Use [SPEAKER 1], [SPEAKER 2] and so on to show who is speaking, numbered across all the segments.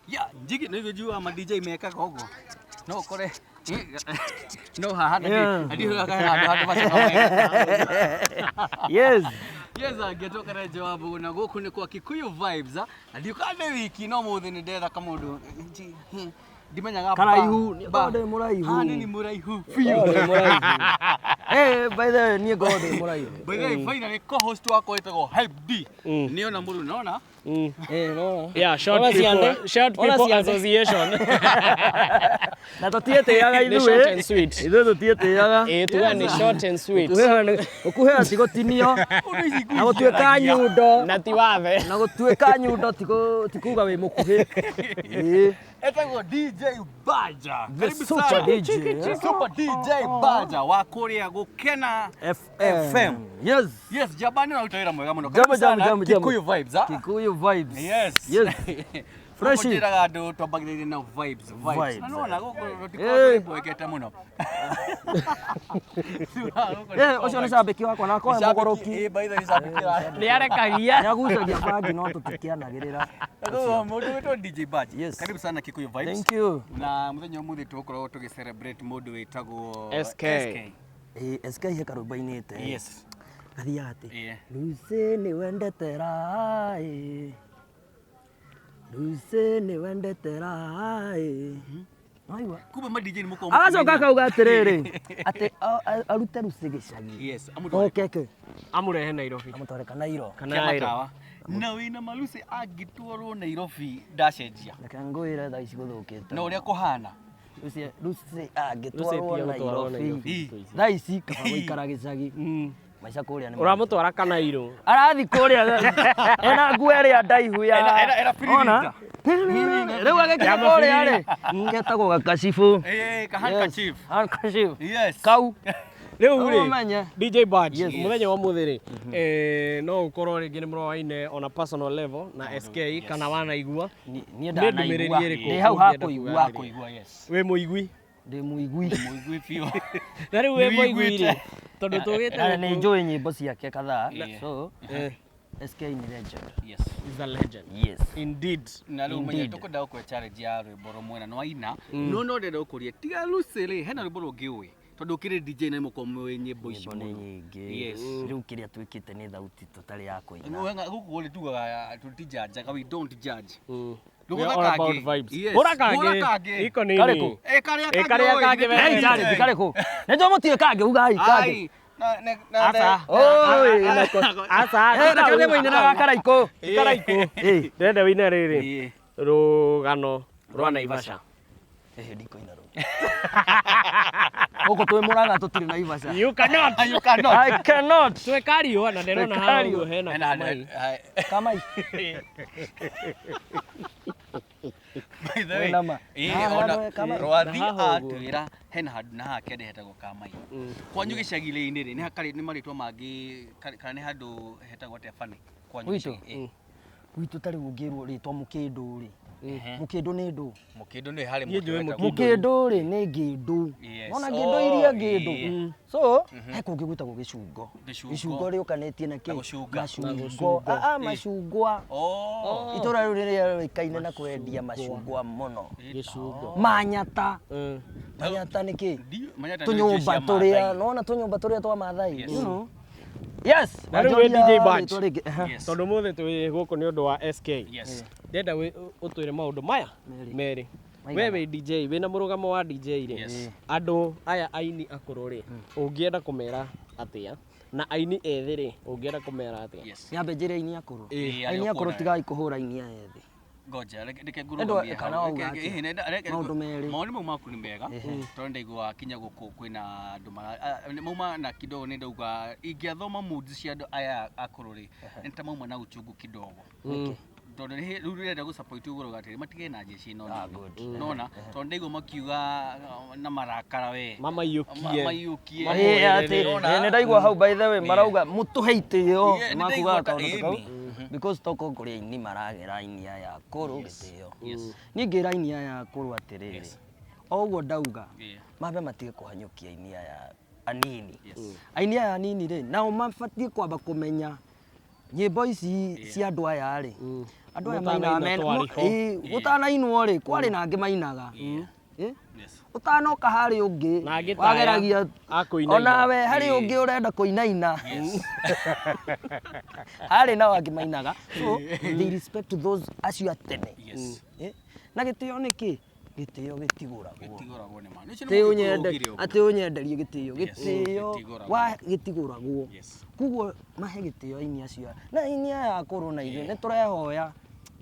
[SPEAKER 1] Ya, njigi nä jua ma DJ meka gogo. No kore. No hahana hadi hadi
[SPEAKER 2] Yes.
[SPEAKER 1] Yes, agetoka na jawabu na goku ni kwa Kikuyu vibes. Hadi ukane wiki no muthi ni ndetha kama undu. Ndimenyaga
[SPEAKER 2] karaihu ni gode muraihu.
[SPEAKER 1] Ha ni muraihu. Fiyo.
[SPEAKER 2] By the way ni gode muraihu.
[SPEAKER 1] By the way finally co-host wako etagwo Hype D. Niona muru naona?
[SPEAKER 2] No.
[SPEAKER 3] Yeah, short people association.
[SPEAKER 2] Na tutiete yaga
[SPEAKER 3] The short and sweet.
[SPEAKER 2] Ithu tutiete yaga.
[SPEAKER 3] Tuga ni short and sweet.
[SPEAKER 2] Ukuhea tigotinio. Na gutuika nyundo.
[SPEAKER 3] Na tiwathe.
[SPEAKER 2] Na gutuika nyundo tikuga wi mukuhi.
[SPEAKER 1] Etagwo DJ Baja.
[SPEAKER 2] The super DJ.
[SPEAKER 1] Super DJ Baja wa kuria gukena FM.
[SPEAKER 2] Yes.
[SPEAKER 1] Yes, jabani na utaira mwega muno.
[SPEAKER 2] Jambo.
[SPEAKER 1] Kikuyu vibes, ha?
[SPEAKER 2] Kikuyu vibes.
[SPEAKER 1] Yes. Fresh. Ndiraga andu twambagiririe na vibes. Naona guku rutikoekete muno.
[SPEAKER 2] Ucio ni sabiki wakwa na kwa mugoroki.
[SPEAKER 1] By the way, sabiki
[SPEAKER 3] Ni arekagia.
[SPEAKER 2] Ni agucagia bangi no tutikianagirira.
[SPEAKER 1] Mundu witwa DJ Baja.
[SPEAKER 2] Yes.
[SPEAKER 1] Karibu sana Kikuyu vibes.
[SPEAKER 2] Thank you.
[SPEAKER 1] Na muthenya umuthi tugukorwo tugicelebrate mundu witagwo
[SPEAKER 3] SK.
[SPEAKER 2] SK hekarubainite.
[SPEAKER 1] Yes.
[SPEAKER 2] Athia ati. Lucy ni wendete rai. Lucy ni wendete rai. Aiwa.
[SPEAKER 1] Kumbe ma DJ ni muko.
[SPEAKER 2] Agacoka kauga atiriri. Ati arute Lucy gicagi.
[SPEAKER 1] Yes.
[SPEAKER 2] Okeke.
[SPEAKER 3] Amurehe Nairobi.
[SPEAKER 2] Amutware Kanairo.
[SPEAKER 3] Kanairo.
[SPEAKER 1] Na wina malusi agitwarwo Nairobi ndacenjia.
[SPEAKER 2] Reke ngwire thaa ici guthukite.
[SPEAKER 1] Na uria kuhana.
[SPEAKER 2] Lucy agitwarwo Nairobi. Thaa ici kaba guikara gicagi. Maica kuria ni
[SPEAKER 3] Uramutwara Kanairo.
[SPEAKER 2] arathi kuria ena nguo ĩrĩa ndaihu ya
[SPEAKER 1] ona
[SPEAKER 2] rĩu agĩkinya kuria rĩ ngetagwo gakacibu
[SPEAKER 1] kahandkerchief.
[SPEAKER 2] Handkerchief.
[SPEAKER 1] Yes.
[SPEAKER 2] Kau
[SPEAKER 3] Riu
[SPEAKER 2] Umenye.
[SPEAKER 3] ri DJ Bad
[SPEAKER 2] Yes.
[SPEAKER 3] muthenya wa muthiri no ukorwo ringi ni murawaine on a personal level na SK kana wanaigua
[SPEAKER 2] niĩ ndanaigua ndĩ hau hakuigua
[SPEAKER 1] Yes.
[SPEAKER 3] wi muigui
[SPEAKER 2] ndĩ muigui
[SPEAKER 1] Fiyo.
[SPEAKER 3] na riu wi muigui ri tondu tugite
[SPEAKER 2] nĩ njũĩ nyĩmbo ciake kadhaa so SK ni legend.
[SPEAKER 1] Yes.
[SPEAKER 3] is a legend.
[SPEAKER 2] Yes.
[SPEAKER 3] Indeed.
[SPEAKER 1] Na rĩu menye tũkwenda gũkũhe challenge ya rwĩmbo rũmwe na nwaina no ndenda gũkũria tiga Lucy rĩ hena rwĩmbo rũngĩ ũĩ tondu ũkĩrĩ DJ na mũkomwe wĩ nyĩmbo ici
[SPEAKER 2] Nyĩmbo nĩ nyingĩ.
[SPEAKER 1] Yes.
[SPEAKER 2] Rĩu kĩrĩa twĩkĩte nĩ thauti tũtarĩ ya kũina.
[SPEAKER 1] no gũkũ gũrĩ tugaga tũtijajaga we don't judge.
[SPEAKER 3] We are all about vibes. Urakange iko nini?
[SPEAKER 2] Kariku.
[SPEAKER 3] Karia kange we.
[SPEAKER 2] Hey jari kariku. Nĩnjũ mũtiĩ kange ugai kange.
[SPEAKER 3] Asa.
[SPEAKER 2] Oi.
[SPEAKER 3] Asa.
[SPEAKER 2] Na kĩrĩa mũinĩra Karaiko.
[SPEAKER 3] Karaiko. Ndende wĩna rĩrĩ. Rũgano rwa Naivasha.
[SPEAKER 2] Ndikoina rũu. Gũkũ twĩ Mũrang'a tũtirĩ Naivasha.
[SPEAKER 3] You cannot.
[SPEAKER 2] I cannot.
[SPEAKER 3] Twekario na nderona hau hena
[SPEAKER 2] Kamai.
[SPEAKER 1] By the way, Rwathi atwĩra hena handũ na hake hetagwo Kamai. Kwanyu gĩcagi-inĩ rĩ nĩ marĩtwa mangĩ kana nĩ handũ hetagwo Tebani kwanyu gĩcagi?
[SPEAKER 2] Gwitũ tarĩ ũngĩrwo rĩtwa Mũkĩndũ rĩ. Mũkĩndũ nĩ ndũ.
[SPEAKER 1] Mũkĩndũ nĩ harĩ
[SPEAKER 2] Mũkĩndũ rĩ nĩ ngĩndũ. Ona ngĩndũ iria ngĩndũ. So he kũngĩ gwĩtagwo gĩcungo. Gĩcungo rĩũkanĩtie na kĩ? Macungo. Macungwa. Itũra rĩu rĩrĩa rĩkaine na kwendia macungwa mũno.
[SPEAKER 3] Gĩcungo.
[SPEAKER 2] Manyata. Manyata nĩ kĩ? Tũnyũmba tũrĩa nona tũnyũmba tũrĩa twa Maathai. Yes.
[SPEAKER 3] Na rĩu wĩ DJ Bad tondu muthi twi guku ni undu wa SK. Ndenda utwire maundu maya meri we wi DJ wina murugamo wa DJ ri andu aya aini akuru ri ungienda kumera atia na aini ethi ri ungienda kumera atia?
[SPEAKER 2] Nyambe njĩre aini akuru. Aini akuru tigai kuhura aini aya ethi.
[SPEAKER 1] Ngoja reke ngurugame
[SPEAKER 2] maundu meri
[SPEAKER 1] maundu mau maku ni mega tondu ndaigua kinya guku kwina andu mauma na kidogo ni ndauga ingiathoma moods cia andu aya akuru ri nita mauma na uchungu kidogo tondu riu rirenda gu support uguruga atiri matige na jeshi no nona tondu ndaigua makiuga na marakara we
[SPEAKER 3] mamayukie
[SPEAKER 2] nĩ ndaigua hau by the way marauga mutuheitio makuga tondu kau because toko kuri aini maragera aini aya akuru gitio ni ngira aini aya akuru atiriri oguo ndauga mabe matige kuhanyukia aini aya anini aini aya anini ri nao mabatie kwamba kumenya nyimbo ici cia andu aya ri andå aya mainaga gutanainwo rä kwarä na angä mainaga å tanoka harä å ngä wageragia onawe harä å ngä å renda kå inaina harä nao angä mainaga so they respect to those acio a tene na gä tä o nä kä gä tä o gä tigå ragwo atä å nyenderie gä tä o gä tä o wa gä tigå ragwo koguo mahe gä tä o aini acio na aini aya akå rå na ithuä nä tå rehoya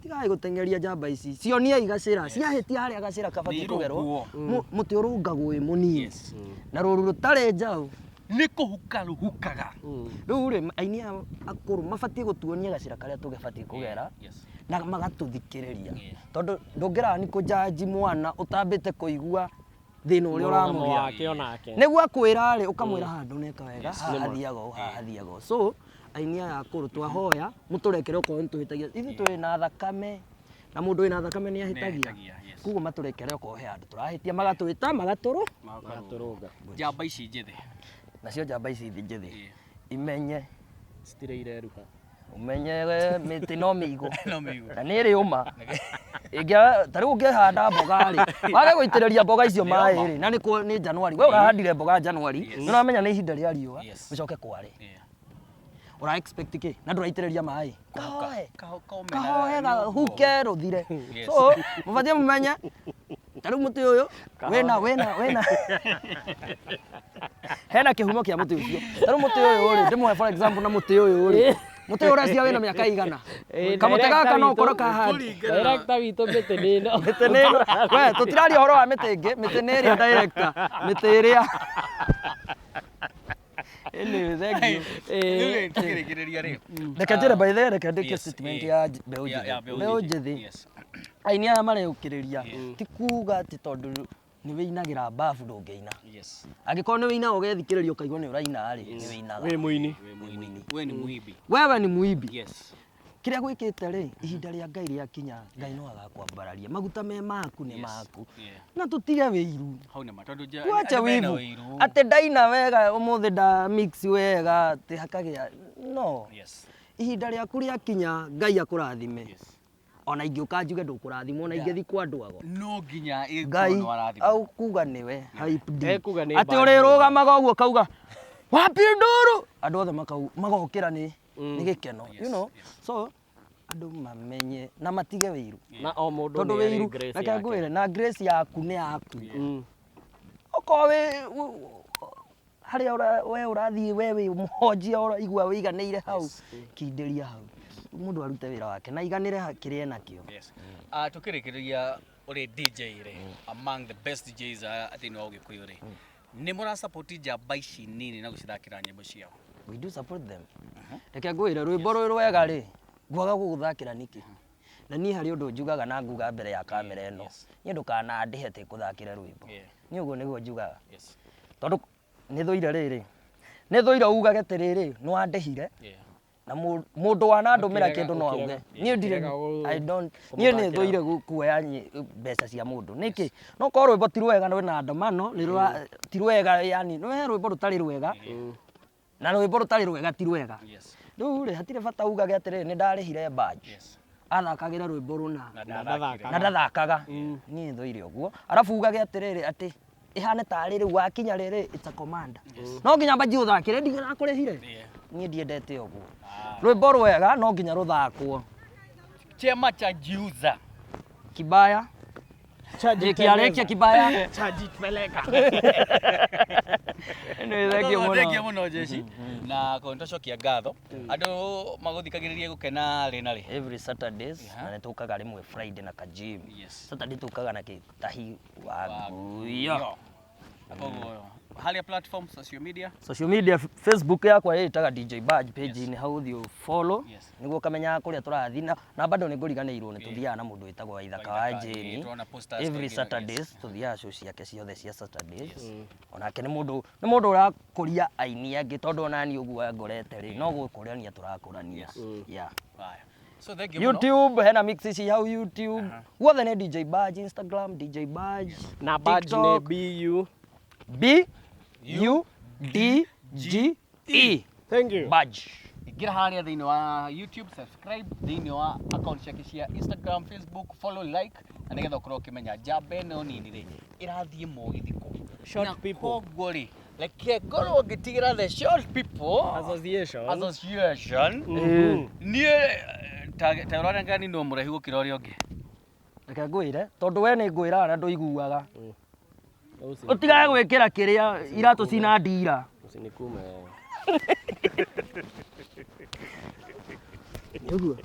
[SPEAKER 2] tigai gå tengeria njamba ici cionia igacä ra ciahätia harä a gacä ra kabatiä kå gerwo må tä å rå ngagwo ä må nini na rå ru rå tarä njaå
[SPEAKER 1] nä kå huka rå hukaga
[SPEAKER 2] rä u rä aini aya akå rå mabatiä gå tuonia gacä ra karä a tå gebatiä kå gera na magatå thikä rä ria tondå ndå ngä rani kå njanji mwana å tambä te kå igua thä na å rä a å ramå gä a nä guo akwä ra rä å kamwä ra handå neka wega hahathiaga å hahathiaga so aini aya akå rå twahoya må tå rekere okorwo nä tå hä tagia ithuä tå rä na thakame na må ndå wä na thakame nä ahä tagia koguo matå rekere okorwo he andå tå rahä tia magatå ä ta magatå rå
[SPEAKER 1] njamba ici njĩthĩ
[SPEAKER 2] nacio njamba ici njĩthĩ imenye
[SPEAKER 3] citirä ireruha
[SPEAKER 2] umenye mä tä no mä igå na nä rä å ma ta rä u å ngä handa mboga rä wage gå itä rä ria mboga icio maä rä na nä Januari we å rahandire mboga Januari nä å ramenya nä ihinda rä a riå gå coke kwarä å ra expect kä na ndå raitä rä ria maä kahoe gahuke rå thire so må batiä må menye ta rä u må tä å yå wä hena kä humo kä a må tä å cio ta rä u må tä å yå rä ndä mwe for example na må tä å yå rä må tä å racia wä na mä aka igana kamå te gaka no korwo kahandi
[SPEAKER 3] director witå mä tä nä no
[SPEAKER 2] mä tä nä no we tå tiraria å horo wa mä tä ngä mä tä nä ä rä a director mä tä ä rä a reke njä re by the way reke ndä kie statement ya mbeå njä thä aini aya marä å kä rä ria ti kuga atä tondå nä wä inagä ra mbabu ndå ngä ina angä korwo nä wä inaga å gethikä rä ria å kaigua nä å raina rä nä wä inaga
[SPEAKER 3] wä må ini
[SPEAKER 2] wewe nä muimbi kä rä a gwä kä te rä ihinda rä a Ngai rä akinya Ngai no agakwambararia maguta me maku nä maku na tå tige wä iru wacha wivu atä ndaina wega å må thä nda mix wega tä hakagä a no ihinda rä aku rä akinya Ngai akå rathime ona ingä å ka njuge ndå kå rathimwo na ingä thi kwa andå ago
[SPEAKER 1] no nginya
[SPEAKER 2] Ngai au kuga nä we atä å rä rå gamaga å guo kauga wapi ndå rå andå othe magokä ra nä gä keno you know so andå mamenye na matige wä iru tondå wä iru reke ngwä re na grace yaku nä yaku okorwo harä a we å rathiä we wä mhonjia igua wä iganä ire hau kindä ria hau må ndå arute wä ra wake na iganä re kä rä ena kä o
[SPEAKER 1] tå kä rä kä rä ria å rä DJ rä among the best DJs thä inä wa å gä kå yå rä nä må racapoti njamba ici nini na gå cithakä ra nyämbo ciao
[SPEAKER 2] we do support them reke ngwä re rwä mbo rwä rwega rä ngwaga gå gå thakä ra nä kä na niä harä å ndå njugaga na nguga mbere ya kamera ä no niä ndå kanandä he tä kå thakä re rwä mbo nä å guo nä guo njugaga tondå nä thå ire rä rä nä thå ire ugage tä rä rä nä wandähire na må ndå wanandå mä ra kä ndå no auge niä nä thå ire kuoya mbeca cia må ndå nä kä no korwo rwä mbo ti rwega rwä na ndamano ti rwega yani rwä rwä mbo rå tarä rwega na rwä mbo rå tarä rwega ti rwega rä u rä hatirä bata ugage atä rä nä ndarä hire athakagä ra rwä mbo rå na ndathakaga niä thå ire å guo arabu ugage atä rä rä atä ihane tarä rä u wakinya rä rä no nginya mbanji å thakä re ndigarakå rä hire niä ndiendete å guo rwä mbo rwega no nginya rå thakwo
[SPEAKER 1] chema cha jiuza
[SPEAKER 2] kibaya kiarekia kibaya
[SPEAKER 1] thengia må no jeci na ntocokia ngatho andå magå thikagä rä ria gå kena rä na rä
[SPEAKER 2] every Saturdays na nä tå kaga rä mwe Friday na kajim Saturday tå kaga na kä tahi wa nguyo
[SPEAKER 1] halia platform social
[SPEAKER 2] media Facebook yakwa ĩtaga DJ Badge page ni hau thio follow niguo kamenya kuria turathi na bado ni nguriganĩirwo ni tuthiaga na mundu witagwo Ithaka wa Jeni every Saturdays tuthiaga show ciake ciothe cia Saturdays onake ni mundu urakuria aini angi tondu onani uguo ngorete ri no gukurania turakurania
[SPEAKER 1] So thank you.
[SPEAKER 2] YouTube hena mix ici hau YouTube guothe ni DJ Badge Instagram DJ Badge
[SPEAKER 3] na Badge ni
[SPEAKER 2] B U D G E.
[SPEAKER 3] Thank you.
[SPEAKER 2] Badge.
[SPEAKER 1] Gira haria thiini wa YouTube, subscribe thiini wa account ciake cia Instagram, Facebook, follow, like na nigetha ukorwo ukimenya njamba ino nini ri irathie mogithiko
[SPEAKER 3] Short people.
[SPEAKER 1] Koguo ri reke ngorwo ngitigira the short people association nie ta urare ngani no murehi gukira uria ungi
[SPEAKER 2] reke ngwire tondu we ni ngwira na nduiguaga utigae gwikira kiria iratu cina ndira
[SPEAKER 3] usinikume
[SPEAKER 2] Niguo